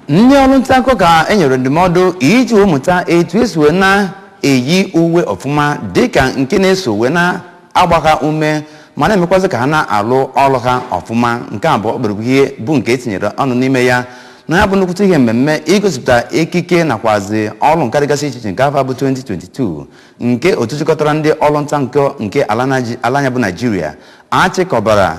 ndị ọrụ nta akụkọ ka enyere ndụmọdụ iji ụmụta etu esi wee na-eyi uwe ọfụma dịka nke na-eso wee na-agbagha ume ma na-emekwazi ka ha na-alụ ọrụ ha ọfụma. Nke a bụ ọkpụrụkpụ ihe bụ nke etinyere ọnụ n'ime ya na ya bụ nnukwute ihe mmemme igosipụta ekike nakwazi ọrụ nka dịgasị iche iche nke afọ bụ 2022 nke otu jikọtara ndị ọrụ nta nke ala anya bụ Naịjirịa achịkọbara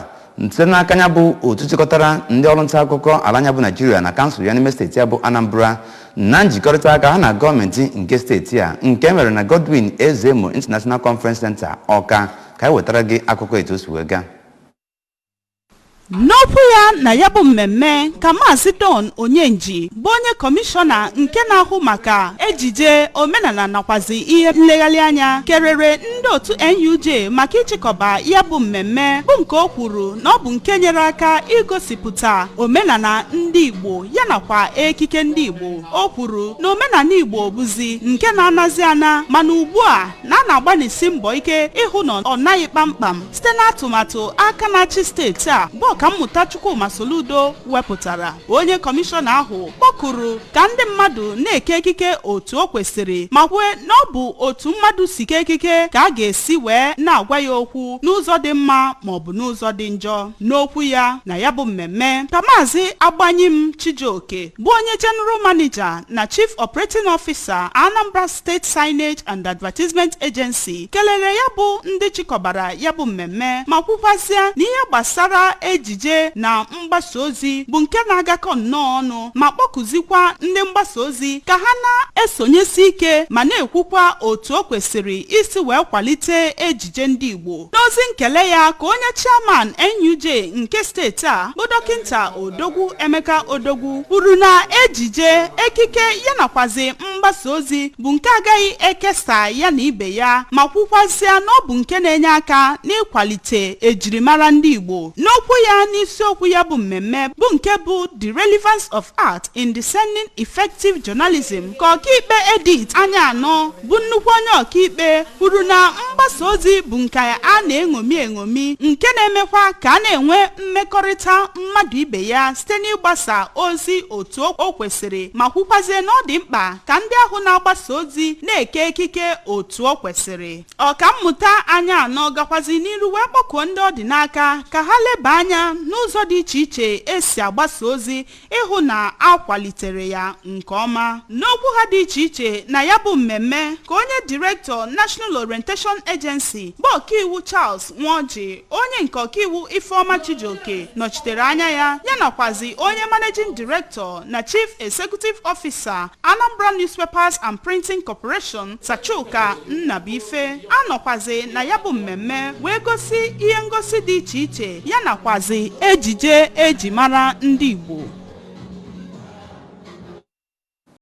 site n'aka ya bụ otu jikọtara ndị ọrụ nta akụkọ ala anya bụ Naịjirịa na kansụl ya n'ime steeti ya bụ Anambra na njikọrịta aka ha na gọọmenti nke steeti a nke mere na Godwin Ezemo International Conference Center Ọka ka e wetara gị akụkọ etu o si wee gaa. N'okwu ya na ya bụ mmemme ka Maazị Don Onyenji bụ onye kọmishọna nke na-ahụ maka ejije omenala nakwazi ihe nlegharị anya kerere ndị otu NUJ maka ịchịkọba ya bụ mmemme bụ nke o kwuru na ọ bụ nke nyere aka igosipụta omenala ndị Igbo ya nakwa ekike ndị Igbo. O kwuru na omenala Igbo bụzi nke na-anazi ana mana ugbu a na-agbanisi mbọ ike ịhụ na ọ naghị kpamkpam site n'atụmatụ aka na-achị steeti a bụ Ọkammụta Chukwuma Soludo wepụtara. Onye kọmishọna ahụ kpọkuru ka ndị mmadụ na-eke ekike otu o kwesịrị ma kwue na ọ bụ otu mmadụ si ke ekike ka a ga-esi wee na-agwa ya okwu n'ụzọ dị mma ma ọ bụ n'ụzọ dị njọ. N'okwu ya na ya bụ mmemme ka Maazị Agbanyim Chijioke bụ onye General Manager na Chief Operating Officer Anambra State Signage and Advertisement Agency kelere ya bụ ndị chịkọbara ya bụ mmemme ma kwukwazịa na ihe gbasara ejije na mgbasa ozi bụ nke na-agakọ nnọọ ọnụ ma kpọkụzikwa ndị mgbasa ozi ka ha na-esonyesi ike ma na-ekwukwa otu o kwesịrị isi wee kwalite ejije ndị Igbo. N'ozi nkele ya ka onye chairman NUJ nke steeti a bụ Dọkịnta Odogwu Emeka Odogwu kwuru na ejije ekike ya nakwazi mgbasa ozi bụ nke agaghị ekesa ya na ibe ya ma kwukwazịa na ọ bụ nke na-enye aka n'ịkwalite ejirimara ndị Igbo. N'okwu ya n'isiokwu ya bụ mmemme bụ nke bụ The Relevance of Art in Discerning Effective Journalism ka ọkaikpe Edith Anyanọ bụ nnukwu onye ọkaikpe kwuru na mgbasa ozi bụ nke a na-eṅomi nke na-emekwa ka a na-enwe mmekọrịta mmadụ ibe ya site n'ịgbasa ozi otu o kwesịrị ma kwukwazie na ọ dị mkpa ka ndị ahụ na-agbasa ozi na-eke ekike otu o kwesịrị. Ọkammụta Anyanọ gakwazi n'iru wee kpọkuo ndị ọ dị n'aka ka ha leba anya n'ụzọ dị iche iche esi agbasa ozi ịhụ na akwalitere ya nke ọma. N'okwu ha dị iche iche na ya bụ mmemme ka onye Director National Orientation Agency bụ ọkaiwu Charles Nwoji, onye nke ọkaiwu Ifeoma Chijioke nọchitere anya ya nakwazi onye Managing Director na Chief Executive Officer Anambra Newspapers and Printing Corporation Sachuka Nnabife anọkwazi na ya bụ mmemme wee gosi ihe ngosi dị iche iche ya nakwazi ejije eji mara ndị Igbo.